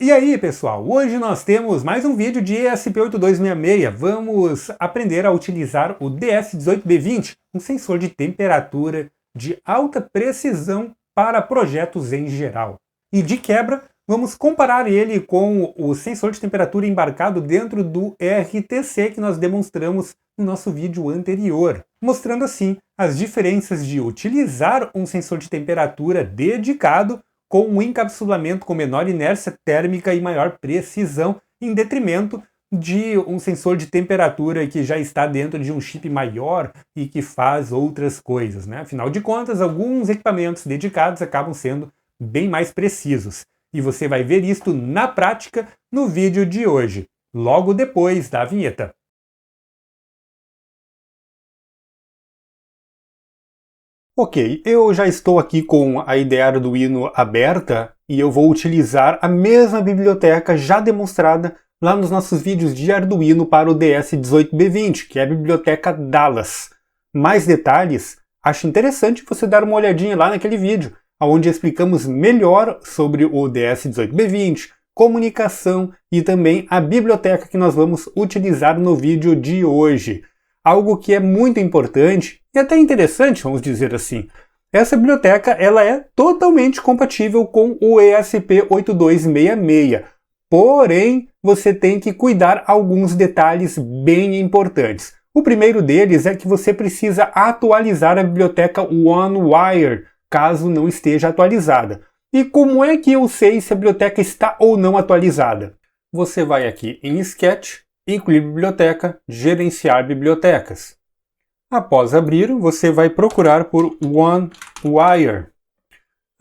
E aí, pessoal, hoje nós temos mais um vídeo de ESP8266. Vamos aprender a utilizar o DS18B20, um sensor de temperatura de alta precisão para projetos em geral. E de quebra, vamos comparar ele com o sensor de temperatura embarcado dentro do RTC que nós demonstramos no nosso vídeo anterior, mostrando assim as diferenças de utilizar um sensor de temperatura dedicado com um encapsulamento com menor inércia térmica e maior precisão, em detrimento de um sensor de temperatura que já está dentro de um chip maior e que faz outras coisas, né? Afinal de contas, alguns equipamentos dedicados acabam sendo bem mais precisos. E você vai ver isto na prática no vídeo de hoje, logo depois da vinheta. Ok, eu já estou aqui com a IDE Arduino aberta e eu vou utilizar a mesma biblioteca já demonstrada lá nos nossos vídeos de Arduino para o DS18B20, que é a biblioteca Dallas. Mais detalhes, acho interessante você dar uma olhadinha lá naquele vídeo, onde explicamos melhor sobre o DS18B20, comunicação e também a biblioteca que nós vamos utilizar no vídeo de hoje. Algo que é muito importante e até interessante, vamos dizer assim. Essa biblioteca ela é totalmente compatível com o ESP8266, porém você tem que cuidar alguns detalhes bem importantes. O primeiro deles é que você precisa atualizar a biblioteca OneWire, caso não esteja atualizada. E como é que eu sei se a biblioteca está ou não atualizada? Você vai aqui em Sketch, incluir biblioteca, gerenciar bibliotecas. Após abrir, você vai procurar por OneWire.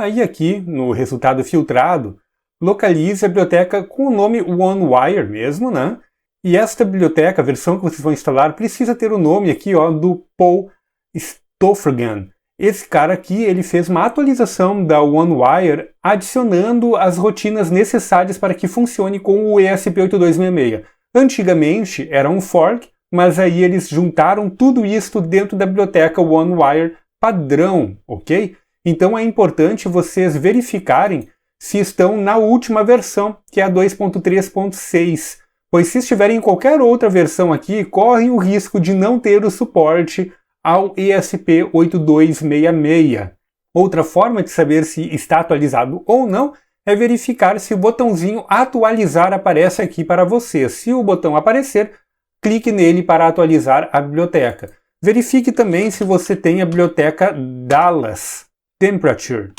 Aí aqui, no resultado filtrado, localize a biblioteca com o nome OneWire mesmo, né? E esta biblioteca, a versão que vocês vão instalar, precisa ter o nome aqui, ó, do Paul Stoffregen. Esse cara aqui, ele fez uma atualização da OneWire, adicionando as rotinas necessárias para que funcione com o ESP8266. Antigamente era um fork, mas aí eles juntaram tudo isso dentro da biblioteca OneWire padrão, ok? Então é importante vocês verificarem se estão na última versão, que é a 2.3.6, pois se estiverem em qualquer outra versão aqui, correm o risco de não ter o suporte ao ESP8266. Outra forma de saber se está atualizado ou não é verificar se o botãozinho atualizar aparece aqui para você. Se o botão aparecer, clique nele para atualizar a biblioteca. Verifique também se você tem a biblioteca Dallas Temperature.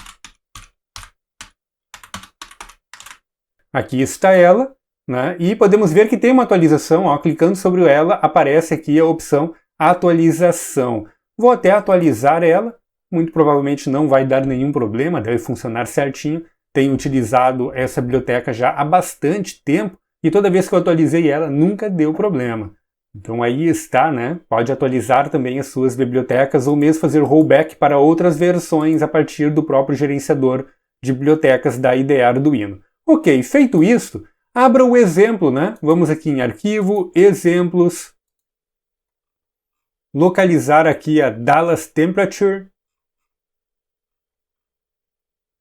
Aqui está ela, né? E podemos ver que tem uma atualização. Ó, clicando sobre ela, aparece aqui a opção atualização. Vou até atualizar ela. Muito provavelmente não vai dar nenhum problema, deve funcionar certinho. Tenho utilizado essa biblioteca já há bastante tempo e toda vez que eu atualizei ela nunca deu problema. Então aí está, né? Pode atualizar também as suas bibliotecas ou mesmo fazer rollback para outras versões a partir do próprio gerenciador de bibliotecas da IDE Arduino. Ok, feito isso, abra o exemplo, né? Vamos aqui em Arquivo, Exemplos, localizar aqui a Dallas Temperature.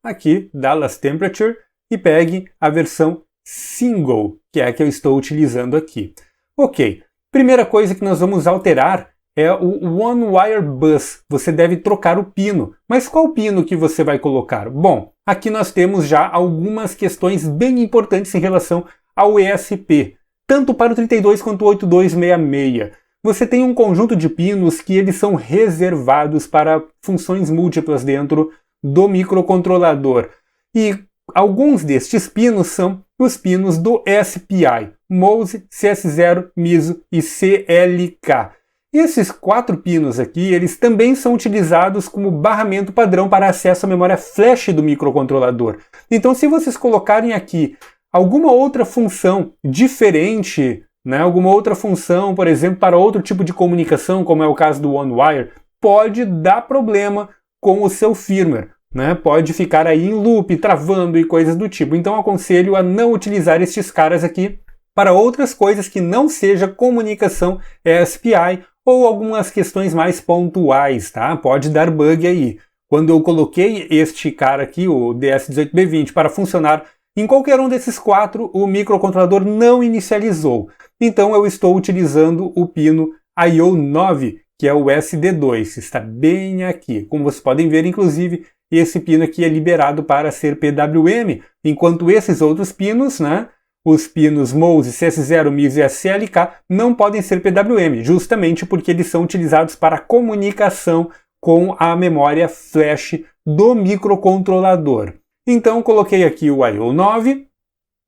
Aqui, Dallas Temperature, e pegue a versão Single, que é a que eu estou utilizando aqui. Ok, primeira coisa que nós vamos alterar é o OneWire Bus. Você deve trocar o pino. Mas qual pino que você vai colocar? Bom, aqui nós temos já algumas questões bem importantes em relação ao ESP, tanto para o 32 quanto o 8266. Você tem um conjunto de pinos que eles são reservados para funções múltiplas dentro do microcontrolador. E alguns destes pinos são os pinos do SPI, MOSE, CS0, MISO e CLK. Esses 4 pinos aqui, eles também são utilizados como barramento padrão para acesso à memória flash do microcontrolador. Então, se vocês colocarem aqui alguma outra função diferente, né, alguma outra função, por exemplo, para outro tipo de comunicação, como é o caso do OneWire, pode dar problema com o seu firmware, né? Pode ficar aí em loop, travando e coisas do tipo. Então aconselho a não utilizar estes caras aqui para outras coisas que não seja comunicação SPI ou algumas questões mais pontuais, tá? Pode dar bug aí. Quando eu coloquei este cara aqui, o DS18B20, para funcionar Em qualquer um desses 4, o microcontrolador não inicializou. Então eu estou utilizando o pino I/O9, que é o SD2, está bem aqui. Como vocês podem ver, inclusive, esse pino aqui é liberado para ser PWM, enquanto esses outros pinos, né, os pinos MOSE, CS0, MIS e SLK, não podem ser PWM, justamente porque eles são utilizados para comunicação com a memória flash do microcontrolador. Então coloquei aqui o I/O9,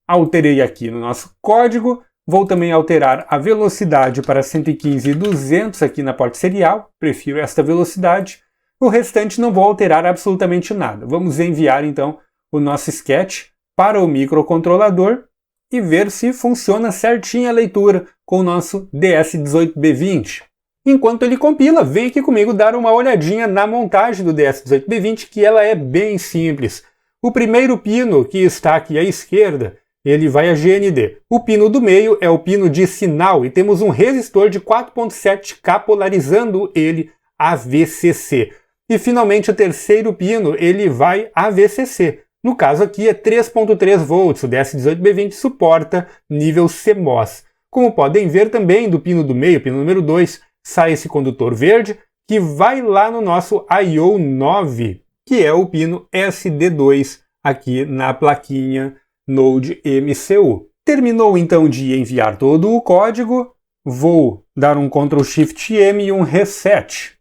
alterei aqui no nosso código, vou também alterar a velocidade para 115 e 200 aqui na porta serial, prefiro esta velocidade. O restante não vou alterar absolutamente nada. Vamos enviar então o nosso sketch para o microcontrolador e ver se funciona certinho a leitura com o nosso DS18B20. Enquanto ele compila, vem aqui comigo dar uma olhadinha na montagem do DS18B20, que ela é bem simples. O primeiro pino, que está aqui à esquerda, ele vai a GND. O pino do meio é o pino de sinal e temos um resistor de 4.7K polarizando ele a VCC. E finalmente o terceiro pino, ele vai a VCC. No caso aqui é 3.3 volts, o DS18B20 suporta nível CMOS. Como podem ver também do pino do meio, pino número 2, sai esse condutor verde que vai lá no nosso I/O9, que é o pino SD2 aqui na plaquinha Node MCU. Terminou então de enviar todo o código, vou dar um Ctrl Shift M e um Reset.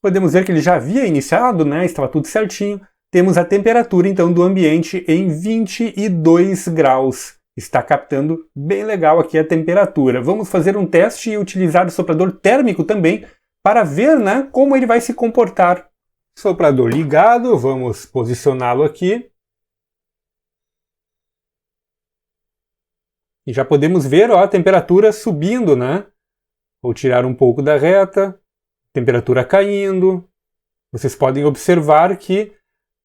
Podemos ver que ele já havia iniciado, né? Estava tudo certinho. Temos a temperatura então do ambiente em 22 graus. Está captando bem legal aqui a temperatura. Vamos fazer um teste e utilizar o soprador térmico também para ver, né, como ele vai se comportar. Soprador ligado, vamos posicioná-lo aqui. E já podemos ver, ó, a temperatura subindo, né? Vou tirar um pouco da reta, temperatura caindo. Vocês podem observar que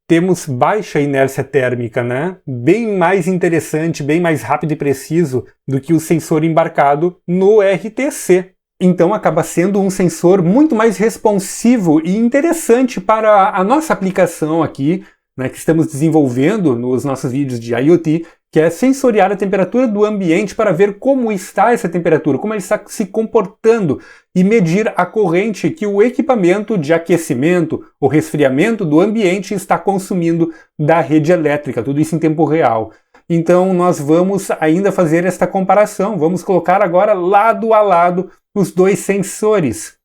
temos baixa inércia térmica, né? Bem mais interessante, bem mais rápido e preciso do que o sensor embarcado no RTC. Então acaba sendo um sensor muito mais responsivo e interessante para a nossa aplicação aqui, né, que estamos desenvolvendo nos nossos vídeos de IoT, que é sensoriar a temperatura do ambiente para ver como está essa temperatura, como ele está se comportando e medir a corrente que o equipamento de aquecimento ou resfriamento do ambiente está consumindo da rede elétrica, tudo isso em tempo real. Então nós vamos ainda fazer esta comparação, vamos colocar agora lado a lado os dois sensores.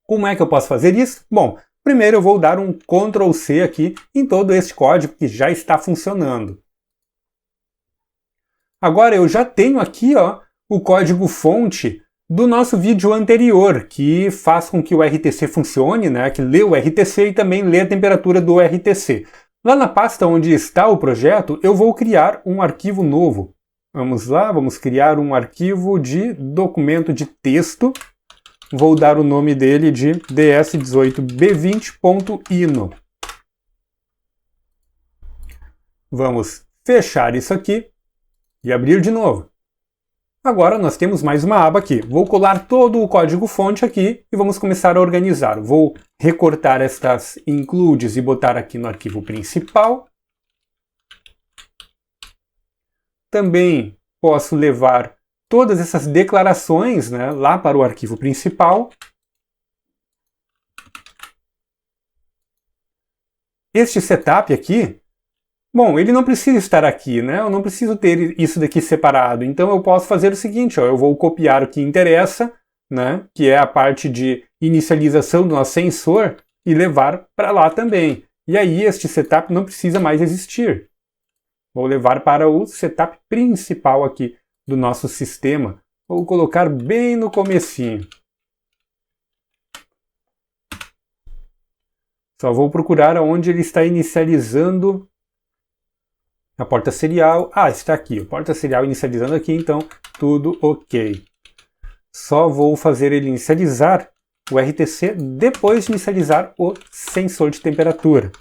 Como é que eu posso fazer isso? Bom, primeiro eu vou dar um Ctrl C aqui em todo este código que já está funcionando. Agora eu já tenho aqui, ó, o código fonte do nosso vídeo anterior, que faz com que o RTC funcione, né, que lê o RTC e também lê a temperatura do RTC. Lá na pasta onde está o projeto, eu vou criar um arquivo novo. Vamos lá, vamos criar um arquivo de documento de texto. Vou dar o nome dele de ds18b20.ino. Vamos fechar isso aqui e abrir de novo. Agora nós temos mais uma aba aqui. Vou colar todo o código-fonte aqui e vamos começar a organizar. Vou recortar estas includes e botar aqui no arquivo principal. Também posso levar todas essas declarações, né, lá para o arquivo principal. Este setup aqui, bom, ele não precisa estar aqui, né? Eu não preciso ter isso daqui separado. Então eu posso fazer o seguinte, ó, eu vou copiar o que interessa, né, que é a parte de inicialização do nosso sensor, e levar para lá também. E aí este setup não precisa mais existir. Vou levar para o setup principal aqui do nosso sistema. Vou colocar bem no comecinho. Só vou procurar onde ele está inicializando a porta serial. Ah, está aqui. A porta serial inicializando aqui, então tudo ok. Só vou fazer ele inicializar o RTC depois de inicializar o sensor de temperatura.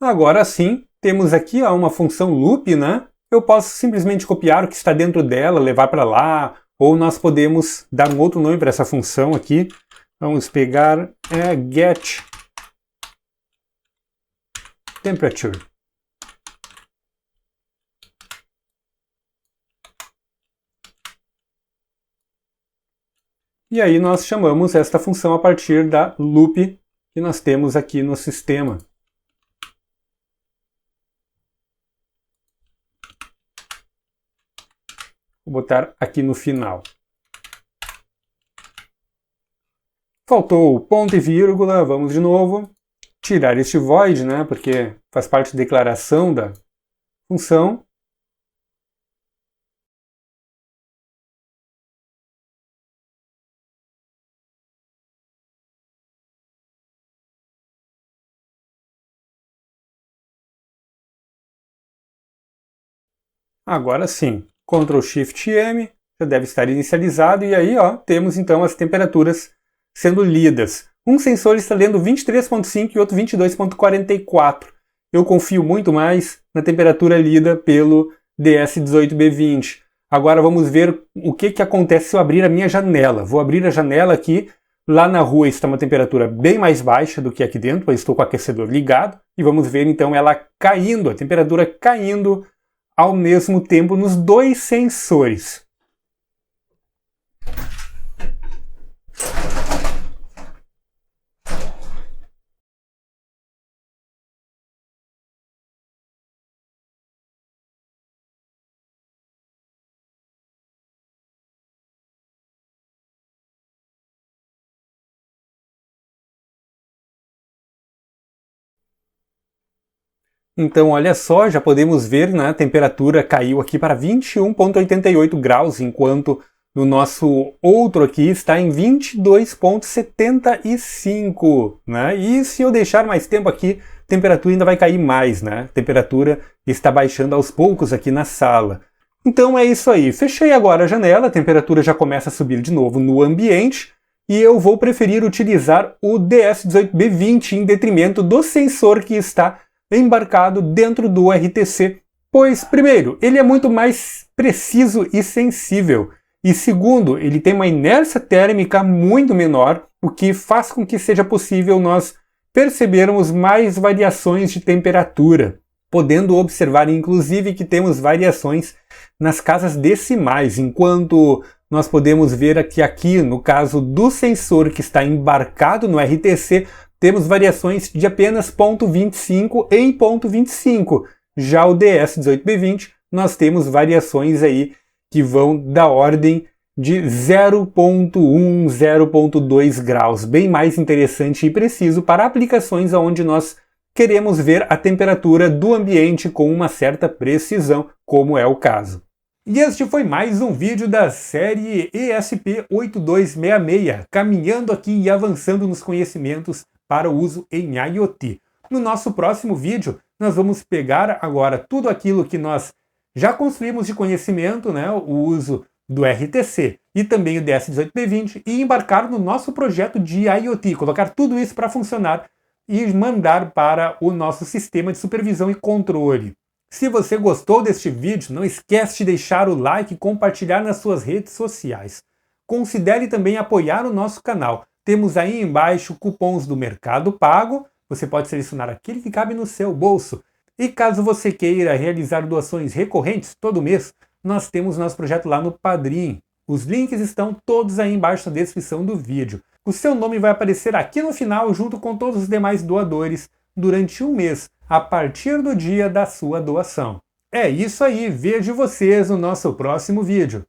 Agora sim, temos aqui ó, uma função loop, né? eu posso simplesmente copiar o que está dentro dela, levar para lá, ou nós podemos dar um outro nome para essa função aqui. Vamos pegar get temperature. E aí nós chamamos esta função a partir da loop que nós temos aqui no sistema. Vou botar aqui no final. Faltou o ponto e vírgula, vamos de novo. Tirar este void, né, porque faz parte da declaração da função. Agora sim, Ctrl Shift M, já deve estar inicializado, e aí temos então as temperaturas sendo lidas. Um sensor está lendo 23.5 e outro 22.44. Eu confio muito mais na temperatura lida pelo DS18B20. Agora vamos ver o que acontece se eu abrir a minha janela. Vou abrir a janela aqui. Lá na rua está uma temperatura bem mais baixa do que aqui dentro, eu estou com o aquecedor ligado. E vamos ver então ela caindo, a temperatura caindo ao mesmo tempo nos dois sensores. Então, olha só, já podemos ver, né, a temperatura caiu aqui para 21,88 graus, enquanto no nosso outro aqui está em 22,75, né? E se eu deixar mais tempo aqui, a temperatura ainda vai cair mais, né? A temperatura está baixando aos poucos aqui na sala. Então é isso aí. Fechei agora a janela, a temperatura já começa a subir de novo no ambiente, e eu vou preferir utilizar o DS18B20 em detrimento do sensor que está embarcado dentro do RTC, pois, primeiro, ele é muito mais preciso e sensível, e segundo, ele tem uma inércia térmica muito menor, o que faz com que seja possível nós percebermos mais variações de temperatura, podendo observar inclusive que temos variações nas casas decimais, enquanto nós podemos ver que aqui, no caso do sensor que está embarcado no RTC, temos variações de apenas 0,25 em 0,25. Já o DS18B20, nós temos variações aí que vão da ordem de 0,1, 0,2 graus, bem mais interessante e preciso para aplicações onde nós queremos ver a temperatura do ambiente com uma certa precisão, como é o caso. E este foi mais um vídeo da série ESP8266, caminhando aqui e avançando nos conhecimentos para o uso em IoT. No nosso próximo vídeo, nós vamos pegar agora tudo aquilo que nós já construímos de conhecimento, né, o uso do RTC e também o DS18B20, e embarcar no nosso projeto de IoT, colocar tudo isso para funcionar e mandar para o nosso sistema de supervisão e controle. Se você gostou deste vídeo, não esquece de deixar o like e compartilhar nas suas redes sociais. Considere também apoiar o nosso canal. Temos aí embaixo cupons do Mercado Pago, você pode selecionar aquele que cabe no seu bolso. E caso você queira realizar doações recorrentes todo mês, nós temos nosso projeto lá no Padrim. Os links estão todos aí embaixo na descrição do vídeo. O seu nome vai aparecer aqui no final junto com todos os demais doadores durante um mês, a partir do dia da sua doação. É isso aí, vejo vocês no nosso próximo vídeo.